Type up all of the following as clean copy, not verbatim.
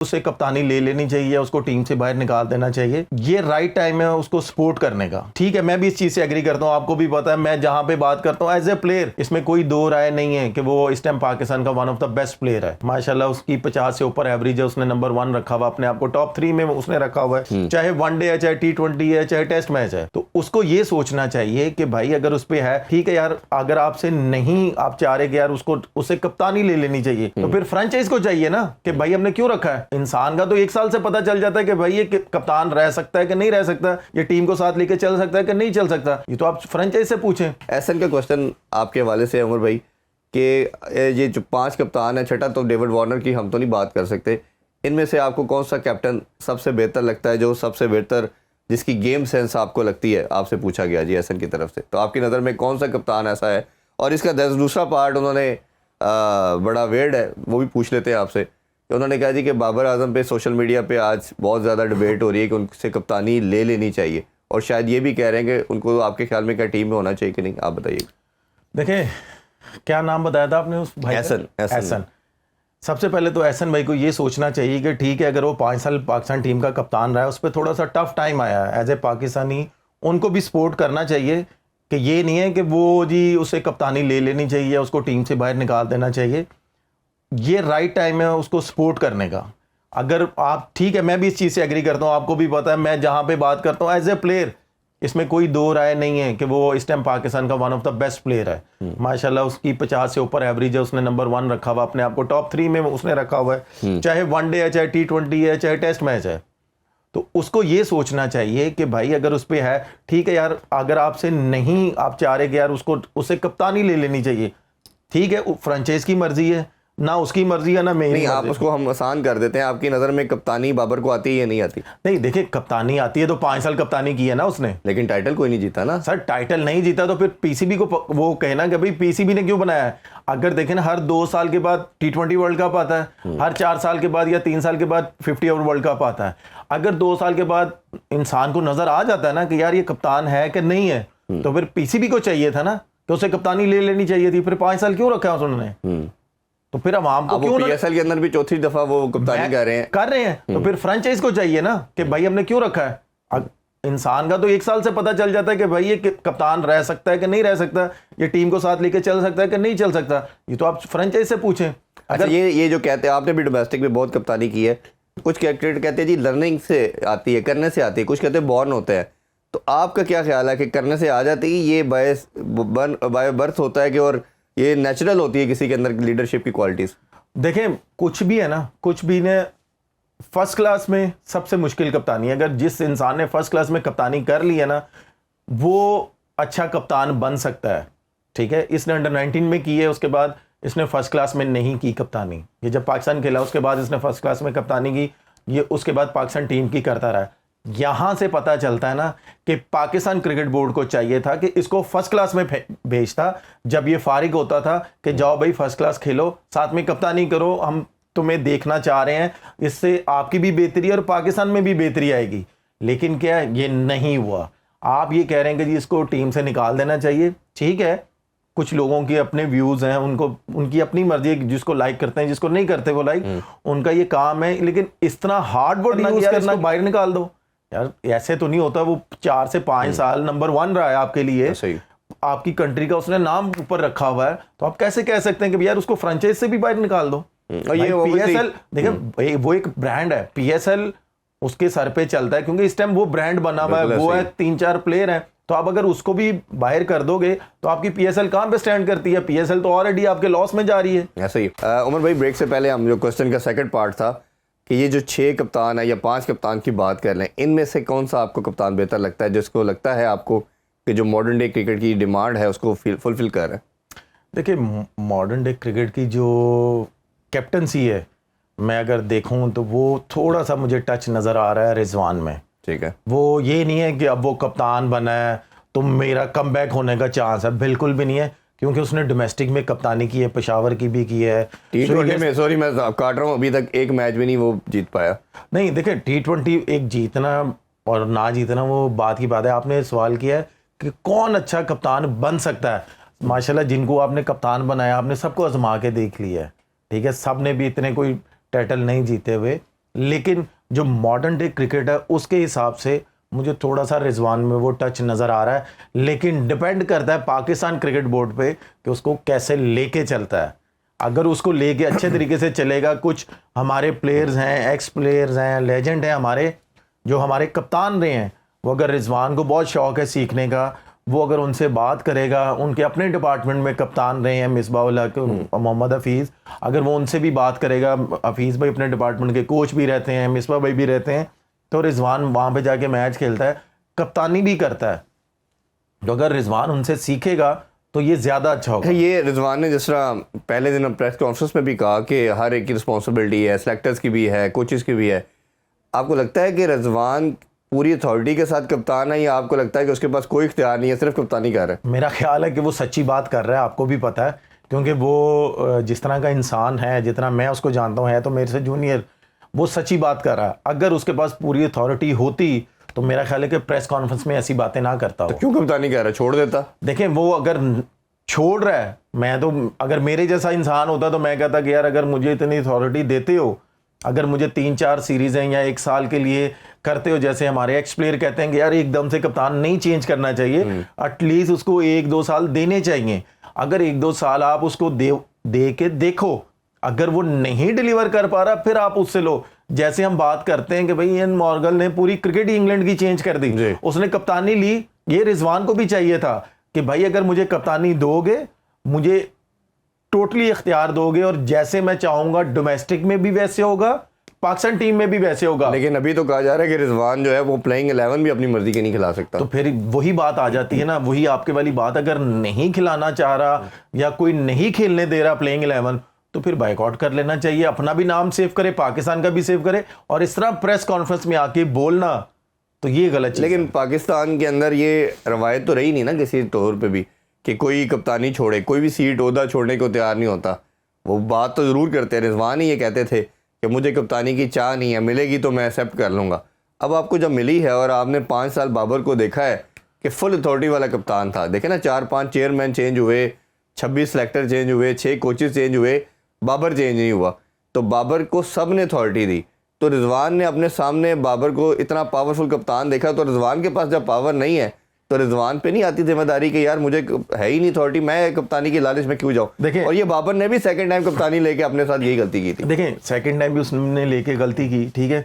उसे कप्तानी ले लेनी चाहिए, उसको टीम से बाहर निकाल देना चाहिए। ये राइट टाइम है उसको सपोर्ट करने का। ठीक है, मैं भी इस चीज से एग्री करता हूँ, आपको भी पता है मैं जहां पे बात करता हूँ एज ए प्लेयर, इसमें कोई दो राय नहीं है कि वो इस टाइम पाकिस्तान का one of the best player है। माशाल्लाह उसकी 50 से ऊपर एवरेज है, उसने नंबर 1 रखा हुआ, अपने आपको टॉप 3 में उसने रखा हुआ है, चाहे वनडे है, चाहे T20 है, चाहे टेस्ट मैच है। तो उसको ये सोचना चाहिए कि भाई अगर उस पे है, ठीक है यार, अगर आपसे नहीं आप चाह रहे कि यार उसको उसे कप्तानी ले लेनी चाहिए, तो फिर फ्रेंचाइज को चाहिए ना कि भाई हमने क्यों रखा है। इंसान का तो 1 साल से पता चल जाता है कि भाई ये कप्तान रह सकता है कि नहीं रह सकता, ये टीम को साथ लेके चल सकता है कि नहीं चल सकता। ये तो आप फ्रेंचाइज से पूछें। एहसन का क्वेश्चन आपके हवाले से उमर भाई कि ये जो 5 कप्तान है, छठा तो डेविड वार्नर की हम तो नहीं बात कर सकते, इनमें से आपको कौन सा कैप्टन सबसे बेहतर लगता है, जो सबसे बेहतर जिसकी गेम सेंस आपको लगती है? आपसे पूछा गया जी एहसन की तरफ से, तो आपकी नज़र में कौन सा कप्तान ऐसा है? और इसका दूसरा पार्ट उन्होंने बड़ा वेड है, वो भी पूछ लेते हैं आपसे। उन्होंने कहा जी कि बाबर आजम पे सोशल मीडिया पे आज बहुत ज़्यादा डिबेट हो रही है कि उनसे कप्तानी ले लेनी चाहिए, और शायद ये भी कह रहे हैं कि उनको आपके ख्याल में क्या टीम में होना चाहिए कि नहीं, आप बताइए। देखिए, क्या नाम बताया था आपने उस भाई? एहसन। सबसे पहले तो एहसन भाई को ये सोचना चाहिए कि ठीक है, अगर वो 5 साल पाकिस्तान टीम का कप्तान रहा है, उस पर थोड़ा सा टफ टाइम आया है एज ए पाकिस्तानी, उनको भी सपोर्ट करना चाहिए कि ये नहीं है कि वो जी उसे कप्तानी ले लेनी चाहिए, उसको टीम से बाहर निकाल देना चाहिए। ये राइट टाइम है उसको सपोर्ट करने का। अगर आप, ठीक है, मैं भी इस चीज़ से एग्री करता हूँ, आपको भी पता है मैं जहाँ पे बात करता हूँ एज ए प्लेयर, इसमें कोई दो राय नहीं है कि वो इस टाइम पाकिस्तान का one of the best player है। माशाल्लाह उसकी 50 से ऊपर एवरेज है, उसने नंबर 1 रखा हुआ, अपने आपको टॉप 3 में उसने रखा हुआ है, चाहे वनडे है, चाहे T20 है, चाहे टेस्ट मैच है। तो उसको ये सोचना चाहिए कि भाई अगर उस पे है, ठीक है यार, अगर आपसे नहीं आप चाह रहे कि यार उसको उसे कप्तानी ले लेनी चाहिए, ठीक है, फ्रेंचाइज की मर्जी है ना, उसकी मर्जी है ना मेरी। नहीं, आप उसको हम आसान कर देते हैं। आपकी नज़र में कप्तानी बाबर को आती है या नहीं आती? नहीं, देखिए, कप्तानी आती है तो 5 साल कप्तानी की है ना उसने, लेकिन टाइटल कोई नहीं जीता ना सर। टाइटल नहीं जीता तो फिर पीसीबी को वो कहना कि भाई पीसीबी ने क्यों बनाया है। अगर देखें ना, हर 2 साल के बाद T20 वर्ल्ड कप आता है, हर 4 साल के बाद या 3 साल के बाद 50 ओवर वर्ल्ड कप आता है। अगर 2 साल के बाद इंसान को नजर आ जाता है ना कि यार ये कप्तान है कि नहीं है, तो फिर पीसीबी को चाहिए था ना कि उसे कप्तानी ले लेनी चाहिए थी। फिर 5 साल क्यों रखा है उन्होंने? तो फिर अवाम को क्यों, PSL के अंदर भी चौथी दफा वो कप्तानी कर रहे हैं। तो फिर फ्रेंचाइज को चाहिए ना कि भाई हमने क्यों रखा है। इंसान का तो 1 साल से पता चल जाता है कि भाई ये कप्तान रह सकता है कि नहीं रह सकता, ये टीम को साथ लेके चल सकता है कि नहीं चल सकता। ये तो आप फ्रेंचाइज से पूछें। अगर ये जो कहते हैं, आपने भी डोमेस्टिक में बहुत कप्तानी की है, कुछ क्रिकेट कहते हैं जी लर्निंग से आती है, करने से आती है, कुछ कहते हैं बॉर्न होता है। तो आपका क्या ख्याल है कि करने से आ जाती है, ये बाय बर्थ होता है कि, और ये नेचुरल होती है किसी के अंदर लीडरशिप की क्वालिटीज? देखें, कुछ भी है ना, कुछ भी ने फर्स्ट क्लास में सबसे मुश्किल कप्तानी है। अगर जिस इंसान ने फर्स्ट क्लास में कप्तानी कर ली है ना, वो अच्छा कप्तान बन सकता है। ठीक है, इसने अंडर 19 में की है, उसके बाद इसने फर्स्ट क्लास में नहीं की कप्तानी। ये जब पाकिस्तान खेला उसके बाद इसने फर्स्ट क्लास में कप्तानी की, ये उसके बाद पाकिस्तान टीम की करता रहा। यहां से पता चलता है ना कि पाकिस्तान क्रिकेट बोर्ड को चाहिए था कि इसको फर्स्ट क्लास में भेजता, जब ये फारिग होता था कि जाओ भाई फर्स्ट क्लास खेलो, साथ में कप्तानी करो, हम तुम्हें देखना चाह रहे हैं, इससे आपकी भी बेहतरी और पाकिस्तान में भी बेहतरी आएगी। लेकिन क्या ये नहीं हुआ। आप ये कह रहे हैं कि जी इसको टीम से निकाल देना चाहिए। ठीक है, कुछ लोगों के अपने व्यूज हैं, उनको उनकी अपनी मर्जी है, जिसको लाइक करते हैं, जिसको नहीं करते वो लाइक, उनका ये काम है। लेकिन इस तरह हार्ड वर्ड यूज करना, बाहर निकाल दो यार, ऐसे तो नहीं होता। वो 4 से 5 साल नंबर 1 रहा है आपके लिए, आपकी कंट्री का उसने नाम ऊपर रखा हुआ है, तो आप कैसे कह सकते हैं कि यार उसको फ्रेंचाइज से भी बाहर निकाल दो? और ये PSL देखिए, वो एक ब्रांड है, PSL उसके सर पे चलता है, क्योंकि इस टाइम वो ब्रांड बना हुआ है, वो है 3-4 प्लेयर हैं। तो आप अगर उसको भी बाहर कर दोगे तो आपकी PSL कहां पे स्टैंड करती है? PSL तो ऑलरेडी आपके लॉस में जा रही है। ऐसे ही उमर भाई, ब्रेक से पहले हम जो क्वेश्चन का सेकंड पार्ट था कि ये जो 6 कप्तान है या 5 कप्तान की बात कर लें, इनमें से कौन सा आपको कप्तान बेहतर लगता है, जिसको लगता है आपको कि जो मॉडर्न डे क्रिकेट की डिमांड है उसको फुलफिल कर रहा है? देखिए, मॉडर्न डे क्रिकेट की जो कैप्टनसी है, मैं अगर देखूं तो वो थोड़ा सा मुझे टच नज़र आ रहा है रिजवान में। ठीक है, वो ये नहीं है कि अब वो कप्तान बना है तो मेरा कमबैक होने का चांस है, बिल्कुल भी नहीं है, क्योंकि उसने डोमेस्टिक में कप्तानी की है, पेशावर की भी की है। T20 में, सॉरी मैं काट रहा हूँ, अभी तक एक मैच भी नहीं वो जीत पाया। नहीं, देखिए, T20 एक जीतना और ना जीतना वो बात की बात है। आपने सवाल किया है कि कौन अच्छा कप्तान बन सकता है। माशाल्लाह जिनको आपने कप्तान बनाया, आपने सबको आजमा के देख लिया है। ठीक है, सब ने भी इतने कोई टाइटल नहीं जीते हुए, लेकिन जो मॉडर्न डे क्रिकेट है उसके हिसाब से मुझे थोड़ा सा रिजवान में वो टच नज़र आ रहा है, लेकिन डिपेंड करता है पाकिस्तान क्रिकेट बोर्ड पे कि उसको कैसे लेके चलता है। अगर उसको लेके अच्छे तरीके से चलेगा, कुछ हमारे प्लेयर्स हैं, एक्स प्लेयर्स हैं, लेजेंड हैं हमारे, जो हमारे कप्तान रहे हैं, वो अगर रिजवान को बहुत शौक है सीखने का, वो अगर उनसे बात करेगा, उनके अपने डिपार्टमेंट में कप्तान रहे हैं मिसबाह उल हक, मोहम्मद हफीज़, अगर वो उनसे भी बात करेगा, हफीज़ भाई अपने डिपार्टमेंट के कोच भी रहते हैं, मिसबाह भाई भी रहते हैं, तो रिजवान वहाँ पे जाके मैच खेलता है, कप्तानी भी करता है। तो अगर रिजवान उनसे सीखेगा तो ये ज़्यादा अच्छा होगा। ये रिजवान ने जिस तरह पहले दिन प्रेस कॉन्फ्रेंस में भी कहा कि हर एक की रिस्पॉन्सिबिलिटी है, सेलेक्टर्स की भी है, कोचेस की भी है, आपको लगता है कि रिजवान पूरी अथॉरिटी के साथ कप्तान है, या आपको लगता है कि उसके पास कोई इख्तियार नहीं है, सिर्फ कप्तानी कर रहा है? मेरा ख्याल है कि वो सच्ची बात कर रहा है, आपको भी पता है, क्योंकि वो जिस तरह का इंसान है, जितना मैं उसको जानता हूँ, है तो मेरे से जूनियर, वो सच्ची बात कर रहा है। अगर उसके पास पूरी अथॉरिटी होती तो मेरा ख्याल है कि प्रेस कॉन्फ्रेंस में ऐसी बातें ना करता हो। तो क्यों कप्तानी कर रहा है? छोड़ देता। देखें, वो अगर छोड़ रहा है, मैं तो अगर मेरे जैसा इंसान होता तो मैं कहता कि यार अगर मुझे इतनी अथॉरिटी देते हो, अगर मुझे 3-4 सीरीज़ें या 1 साल के लिए करते हो, जैसे हमारे एक्स प्लेयर कहते हैं कि यार एकदम से कप्तान नहीं चेंज करना चाहिए, एटलीस्ट उसको 1-2 साल देने चाहिए। अगर 1-2 साल आप उसको दे के देखो, अगर वो नहीं डिलीवर कर पा रहा फिर आप उससे लो। जैसे हम बात करते हैं कि भाई इयन मॉर्गन ने पूरी क्रिकेट ही इंग्लैंड की चेंज कर दी, उसने कप्तानी ली, ये रिजवान को भी चाहिए था कि भाई अगर मुझे कप्तानी दोगे, मुझे टोटली इख्तियार दोगे, और जैसे मैं चाहूंगा डोमेस्टिक में भी वैसे होगा, पाकिस्तान टीम में भी वैसे होगा। लेकिन अभी तो कहा जा रहा है कि रिजवान जो है वो प्लेइंग 11 भी अपनी मर्जी के नहीं खिला सकता। तो फिर वही बात आ जाती है ना, वही आपके वाली बात, अगर नहीं खिलाना चाह रहा या कोई नहीं खेलने दे रहा प्लेइंग 11, तो फिर बाइकआउट कर लेना चाहिए, अपना भी नाम सेव करे, पाकिस्तान का भी सेव करे, और इस तरह प्रेस कॉन्फ्रेंस में आके बोलना तो ये गलत चीज़। लेकिन पाकिस्तान के अंदर ये रवायत तो रही नहीं ना किसी तौर पे भी कि कोई कप्तानी छोड़े, कोई भी सीट ओहदा छोड़ने को तैयार नहीं होता। वो बात तो ज़रूर करते हैं, रिजवान ही ये कहते थे कि मुझे कप्तानी की चाह नहीं है, मिलेगी तो मैं एक्सेप्ट कर लूँगा। अब आपको जब मिली है और आपने 5 साल बाबर को देखा है कि फुल अथॉरिटी वाला कप्तान था, देखे ना 4-5 चेयरमैन चेंज हुए, 26 सेलेक्टर चेंज हुए, 6 कोचेस चेंज हुए, बाबर चेंज नहीं हुआ। तो बाबर को सब ने अथॉरिटी दी, तो रिजवान ने अपने सामने बाबर को इतना पावरफुल कप्तान देखा, तो रिजवान के पास जब पावर नहीं है तो रिजवान पे नहीं आती जिम्मेदारी कि यार मुझे है ही नहीं अथॉरिटी, मैं कप्तानी की लालच में क्यों जाऊं? देखें, और ये बाबर ने भी सेकंड टाइम कप्तानी लेके अपने साथ यही गलती की थी। देखें, सेकंड टाइम भी उसने लेके गलती की, ठीक है,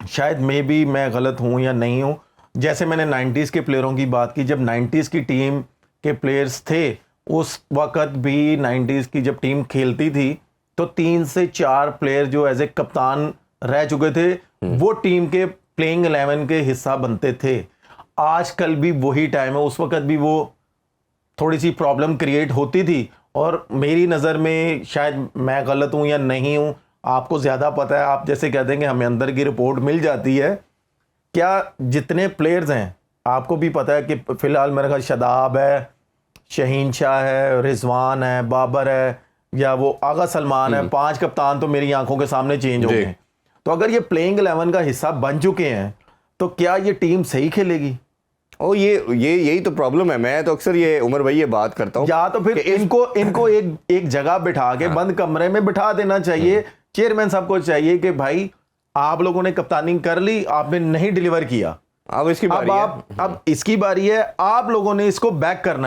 शायद मैं गलत हूं या नहीं हूं। जैसे मैंने 90s के प्लेयरों की बात की, जब 90s की टीम के प्लेयर्स थे, उस वक्त भी 90s की जब टीम खेलती थी तो 3 से 4 प्लेयर जो एज ए कप्तान रह चुके थे, वो टीम के प्लेइंग 11 के हिस्सा बनते थे। आजकल भी वही टाइम है, उस वक्त भी वो थोड़ी सी प्रॉब्लम क्रिएट होती थी, और मेरी नज़र में शायद मैं गलत हूँ या नहीं हूँ, आपको ज़्यादा पता है, आप जैसे कहते हैं कि हमें अंदर की रिपोर्ट मिल जाती है। क्या जितने प्लेयर्स हैं आपको भी पता है कि फ़िलहाल मेरे ख्याल शादाब है, शहीन शाह है, रिजवान है, बाबर है, या वो आगा सलमान है, 5 कप्तान तो मेरी आंखों के सामने चेंज हो गए। तो अगर ये प्लेइंग 11 का हिस्सा बन चुके हैं तो क्या ये टीम सही खेलेगी? और यही तो प्रॉब्लम है। मैं तो अक्सर ये उमर भाई ये बात करता हूँ, या तो फिर इनको एक जगह बिठा के बंद कमरे में बिठा देना चाहिए। चेयरमैन साहब को चाहिए कि भाई आप लोगों ने कप्तानी कर ली, आपने नहीं डिलीवर किया, अब इसकी बारी है। अब इसकी बारी है, आप लोगों ने इसको बैक करना है।